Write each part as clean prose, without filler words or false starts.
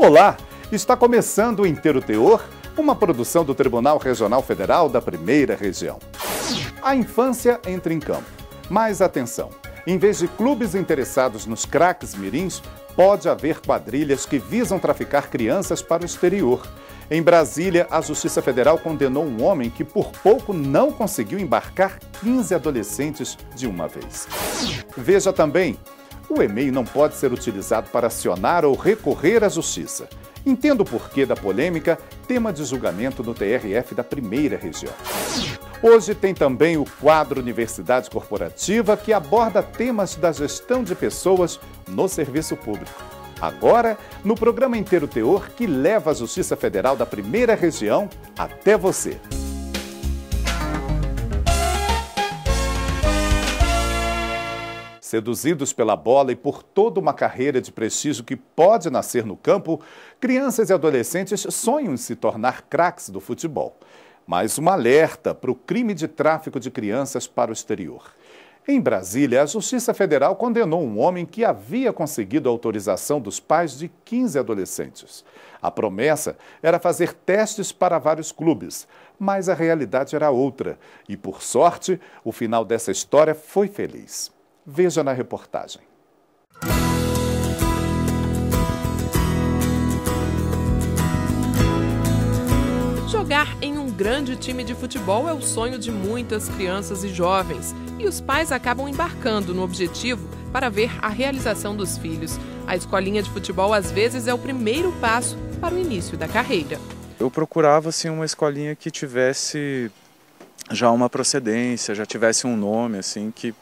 Olá, está começando o Inteiro Teor, uma produção do Tribunal Regional Federal da Primeira Região. A infância entra em campo. Mas atenção, em vez de clubes interessados nos craques mirins, pode haver quadrilhas que visam traficar crianças para o exterior. Em Brasília, a Justiça Federal condenou um homem que por pouco não conseguiu embarcar 15 adolescentes de uma vez. Veja também, o e-mail não pode ser utilizado para acionar ou recorrer à Justiça. Entenda o porquê da polêmica, tema de julgamento no TRF da Primeira Região. Hoje tem também o quadro Universidade Corporativa, que aborda temas da gestão de pessoas no serviço público. Agora, no programa Inteiro Teor, que leva a Justiça Federal da Primeira Região até você. Seduzidos pela bola e por toda uma carreira de prestígio que pode nascer no campo, crianças e adolescentes sonham em se tornar craques do futebol. Mas um alerta para o crime de tráfico de crianças para o exterior. Em Brasília, a Justiça Federal condenou um homem que havia conseguido a autorização dos pais de 15 adolescentes. A promessa era fazer testes para vários clubes, mas a realidade era outra. E, por sorte, o final dessa história foi feliz. Veja na reportagem. Jogar em um grande time de futebol é o sonho de muitas crianças e jovens. E os pais acabam embarcando no objetivo para ver a realização dos filhos. A escolinha de futebol, às vezes, é o primeiro passo para o início da carreira. Eu procurava assim, uma escolinha que tivesse já uma procedência, já tivesse um nome, assim, que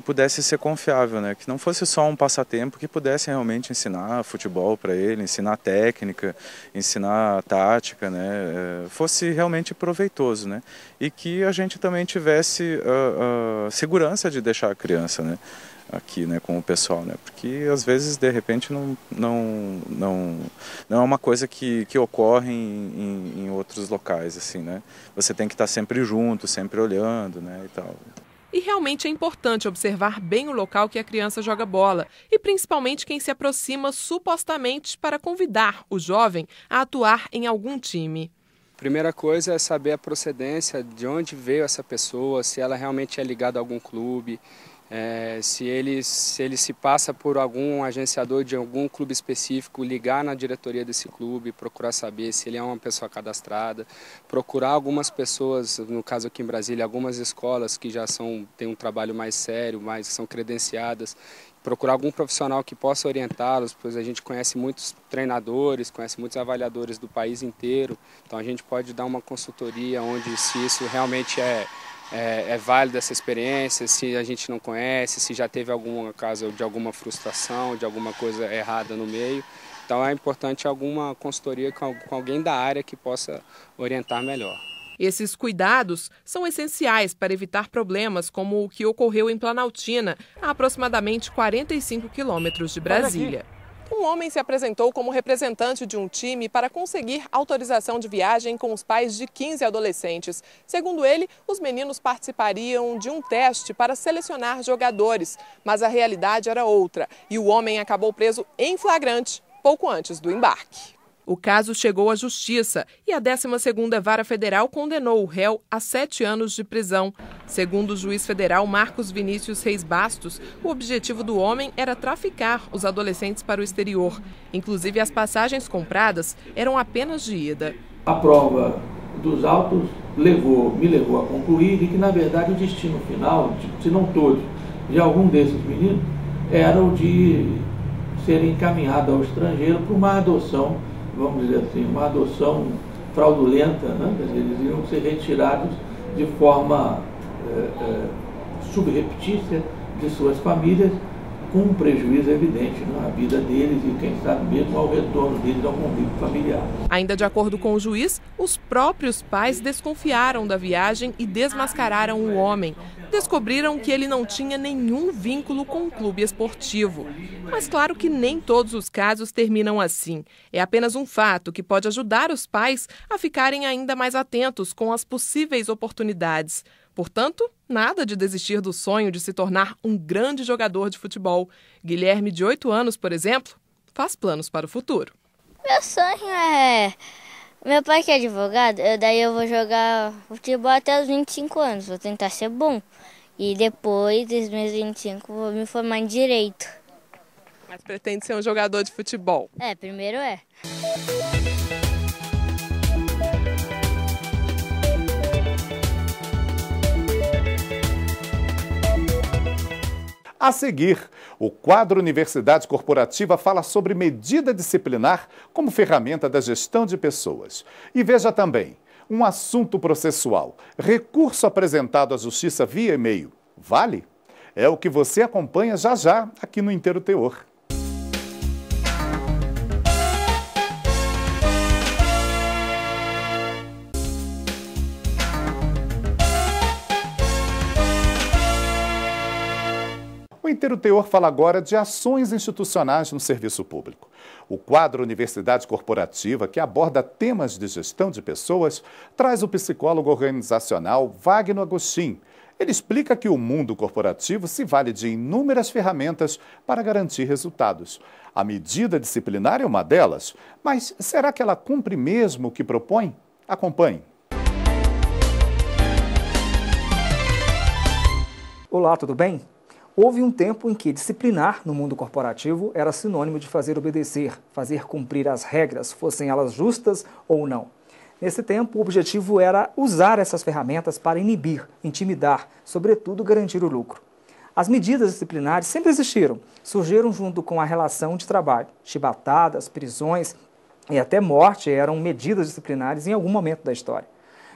pudesse ser confiável, né? Que não fosse só um passatempo, que pudesse realmente ensinar futebol para ele, ensinar técnica, ensinar tática, né? Fosse realmente proveitoso, né? E que a gente também tivesse segurança de deixar a criança, né? Aqui, né, com o pessoal, né? Porque às vezes de repente não é uma coisa que ocorre em outros locais, assim, né? Você tem que estar sempre junto, sempre olhando, né, e tal. E realmente é importante observar bem o local que a criança joga bola e principalmente quem se aproxima supostamente para convidar o jovem a atuar em algum time. Primeira coisa é saber a procedência, de onde veio essa pessoa, se ela realmente é ligada a algum clube, se ele se passa por algum agenciador de algum clube específico, ligar na diretoria desse clube, procurar saber se ele é uma pessoa cadastrada, procurar algumas pessoas, no caso aqui em Brasília, algumas escolas que já têm um trabalho mais sério, são credenciadas, procurar algum profissional que possa orientá-los, pois a gente conhece muitos treinadores, conhece muitos avaliadores do país inteiro, então a gente pode dar uma consultoria onde se isso realmente é válido essa experiência, se a gente não conhece, se já teve algum caso de alguma frustração, de alguma coisa errada no meio. Então é importante alguma consultoria com alguém da área que possa orientar melhor. Esses cuidados são essenciais para evitar problemas como o que ocorreu em Planaltina, a aproximadamente 45 quilômetros de Brasília. Um homem se apresentou como representante de um time para conseguir autorização de viagem com os pais de 15 adolescentes. Segundo ele, os meninos participariam de um teste para selecionar jogadores, mas a realidade era outra e o homem acabou preso em flagrante pouco antes do embarque. O caso chegou à Justiça e a 12ª Vara Federal condenou o réu a 7 anos de prisão. Segundo o juiz federal Marcos Vinícius Reis Bastos, o objetivo do homem era traficar os adolescentes para o exterior. Inclusive, as passagens compradas eram apenas de ida. A prova dos autos me levou a concluir que, na verdade, o destino final, se não todos, de algum desses meninos, era o de serem encaminhados ao estrangeiro para uma adoção, vamos dizer assim, uma adoção fraudulenta, né? Eles iriam ser retirados de forma subreptícia de suas famílias, com um prejuízo evidente à vida deles e, quem sabe, mesmo ao retorno deles ao convívio familiar. Ainda de acordo com o juiz, os próprios pais desconfiaram da viagem e desmascararam o homem. Descobriram que ele não tinha nenhum vínculo com um clube esportivo. Mas claro que nem todos os casos terminam assim. É apenas um fato que pode ajudar os pais a ficarem ainda mais atentos com as possíveis oportunidades. Portanto, nada de desistir do sonho de se tornar um grande jogador de futebol. Guilherme, de 8 anos, por exemplo, faz planos para o futuro. Meu sonho é... Meu pai que é advogado, daí eu vou jogar futebol até os 25 anos, vou tentar ser bom. E depois dos meus 25 vou me formar em Direito. Mas pretende ser um jogador de futebol? Primeiro é. A seguir, o quadro Universidade Corporativa fala sobre medida disciplinar como ferramenta da gestão de pessoas. E veja também, um assunto processual, recurso apresentado à Justiça via e-mail, vale? É o que você acompanha já já aqui no Inteiro Teor. O Inteiro Teor fala agora de ações institucionais no serviço público. O quadro Universidade Corporativa, que aborda temas de gestão de pessoas, traz o psicólogo organizacional Wagner Agostinho. Ele explica que o mundo corporativo se vale de inúmeras ferramentas para garantir resultados. A medida disciplinar é uma delas, mas será que ela cumpre mesmo o que propõe? Acompanhe. Olá, tudo bem? Houve um tempo em que disciplinar no mundo corporativo era sinônimo de fazer obedecer, fazer cumprir as regras, fossem elas justas ou não. Nesse tempo, o objetivo era usar essas ferramentas para inibir, intimidar, sobretudo garantir o lucro. As medidas disciplinares sempre existiram, surgiram junto com a relação de trabalho. Chibatadas, prisões e até morte eram medidas disciplinares em algum momento da história.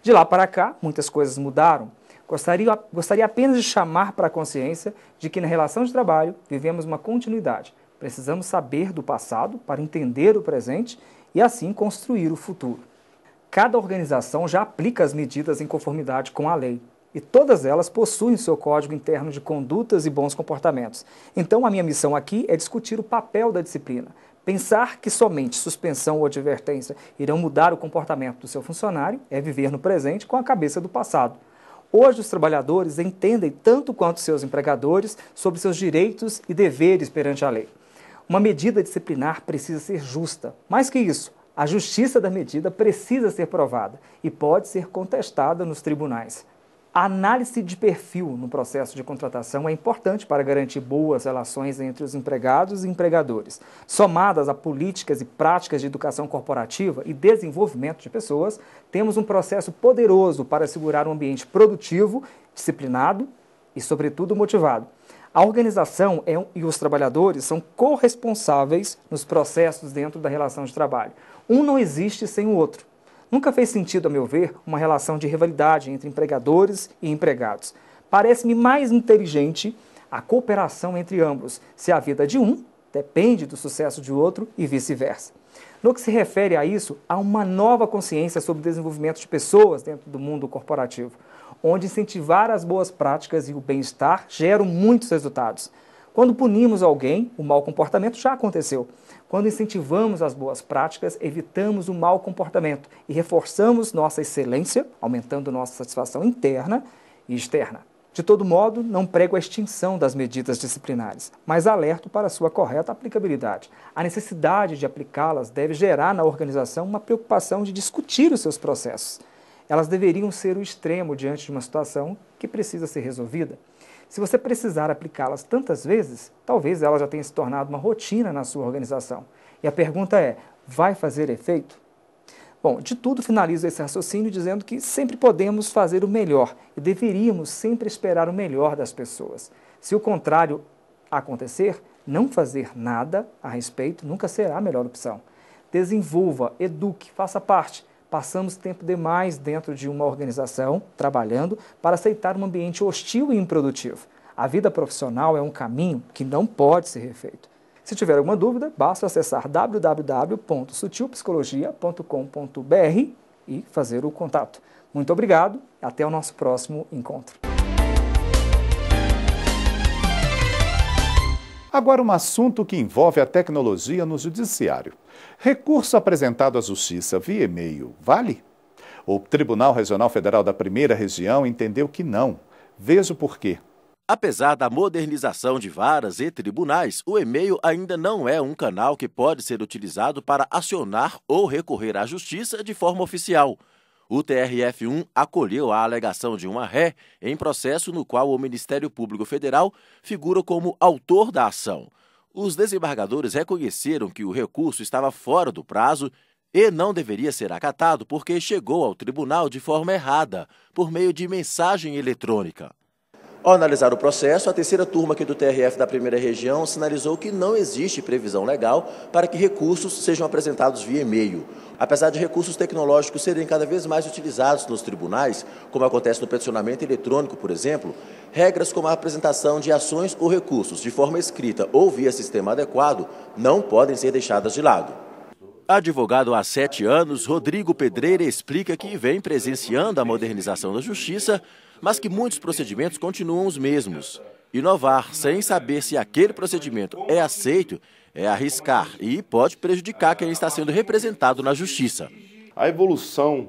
De lá para cá, muitas coisas mudaram. Gostaria apenas de chamar para a consciência de que na relação de trabalho vivemos uma continuidade. Precisamos saber do passado para entender o presente e assim construir o futuro. Cada organização já aplica as medidas em conformidade com a lei e todas elas possuem seu código interno de condutas e bons comportamentos. Então a minha missão aqui é discutir o papel da disciplina. Pensar que somente suspensão ou advertência irão mudar o comportamento do seu funcionário é viver no presente com a cabeça do passado. Hoje, os trabalhadores entendem tanto quanto seus empregadores sobre seus direitos e deveres perante a lei. Uma medida disciplinar precisa ser justa. Mais que isso, a justiça da medida precisa ser provada e pode ser contestada nos tribunais. A análise de perfil no processo de contratação é importante para garantir boas relações entre os empregados e empregadores. Somadas a políticas e práticas de educação corporativa e desenvolvimento de pessoas, temos um processo poderoso para assegurar um ambiente produtivo, disciplinado e, sobretudo, motivado. A organização e os trabalhadores são corresponsáveis nos processos dentro da relação de trabalho. Um não existe sem o outro. Nunca fez sentido, a meu ver, uma relação de rivalidade entre empregadores e empregados. Parece-me mais inteligente a cooperação entre ambos, se a vida de um depende do sucesso de outro e vice-versa. No que se refere a isso, há uma nova consciência sobre o desenvolvimento de pessoas dentro do mundo corporativo, onde incentivar as boas práticas e o bem-estar geram muitos resultados. Quando punimos alguém, o mau comportamento já aconteceu. Quando incentivamos as boas práticas, evitamos o mau comportamento e reforçamos nossa excelência, aumentando nossa satisfação interna e externa. De todo modo, não prego a extinção das medidas disciplinares, mas alerto para sua correta aplicabilidade. A necessidade de aplicá-las deve gerar na organização uma preocupação de discutir os seus processos. Elas deveriam ser o extremo diante de uma situação que precisa ser resolvida. Se você precisar aplicá-las tantas vezes, talvez ela já tenha se tornado uma rotina na sua organização. E a pergunta é, vai fazer efeito? Bom, de tudo finalizo esse raciocínio dizendo que sempre podemos fazer o melhor e deveríamos sempre esperar o melhor das pessoas. Se o contrário acontecer, não fazer nada a respeito nunca será a melhor opção. Desenvolva, eduque, faça parte. Passamos tempo demais dentro de uma organização, trabalhando, para aceitar um ambiente hostil e improdutivo. A vida profissional é um caminho que não pode ser refeito. Se tiver alguma dúvida, basta acessar www.sutilpsicologia.com.br e fazer o contato. Muito obrigado e até o nosso próximo encontro. Agora um assunto que envolve a tecnologia no judiciário. Recurso apresentado à Justiça via e-mail, vale? O Tribunal Regional Federal da Primeira Região entendeu que não. Veja o porquê. Apesar da modernização de varas e tribunais, o e-mail ainda não é um canal que pode ser utilizado para acionar ou recorrer à justiça de forma oficial. O TRF1 acolheu a alegação de uma ré em processo no qual o Ministério Público Federal figura como autor da ação. Os desembargadores reconheceram que o recurso estava fora do prazo e não deveria ser acatado porque chegou ao tribunal de forma errada, por meio de mensagem eletrônica. Ao analisar o processo, a terceira turma aqui do TRF da Primeira Região sinalizou que não existe previsão legal para que recursos sejam apresentados via e-mail. Apesar de recursos tecnológicos serem cada vez mais utilizados nos tribunais, como acontece no peticionamento eletrônico, por exemplo, regras como a apresentação de ações ou recursos de forma escrita ou via sistema adequado não podem ser deixadas de lado. Advogado há 7 anos, Rodrigo Pedreira explica que vem presenciando a modernização da justiça, mas que muitos procedimentos continuam os mesmos. Inovar sem saber se aquele procedimento é aceito é arriscar e pode prejudicar quem está sendo representado na justiça. A evolução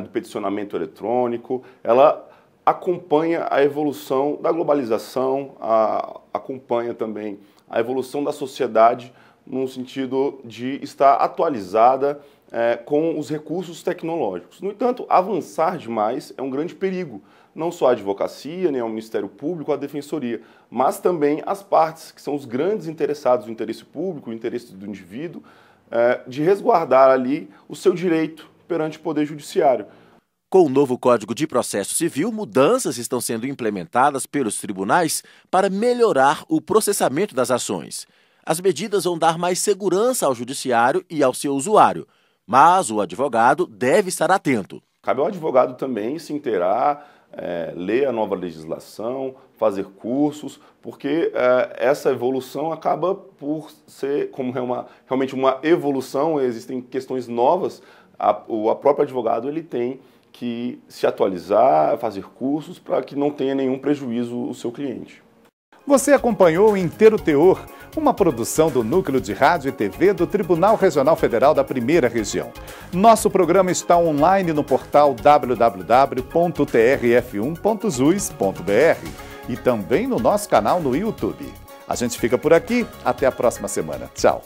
do peticionamento eletrônico, ela acompanha a evolução da globalização, acompanha também a evolução da sociedade no sentido de estar atualizada com os recursos tecnológicos. No entanto, avançar demais é um grande perigo, não só a advocacia, nem ao Ministério Público, a Defensoria, mas também as partes, que são os grandes interessados no interesse público, o interesse do indivíduo, de resguardar ali o seu direito perante o Poder Judiciário. Com o novo Código de Processo Civil, mudanças estão sendo implementadas pelos tribunais para melhorar o processamento das ações. As medidas vão dar mais segurança ao judiciário e ao seu usuário, mas o advogado deve estar atento. Cabe ao advogado também se inteirar, ler a nova legislação, fazer cursos, porque essa evolução acaba por ser, como realmente uma evolução, existem questões novas, o próprio advogado ele tem que se atualizar, fazer cursos para que não tenha nenhum prejuízo o seu cliente. Você acompanhou o Inteiro Teor, uma produção do Núcleo de Rádio e TV do Tribunal Regional Federal da Primeira Região. Nosso programa está online no portal www.trf1.jus.br e também no nosso canal no YouTube. A gente fica por aqui, até a próxima semana. Tchau!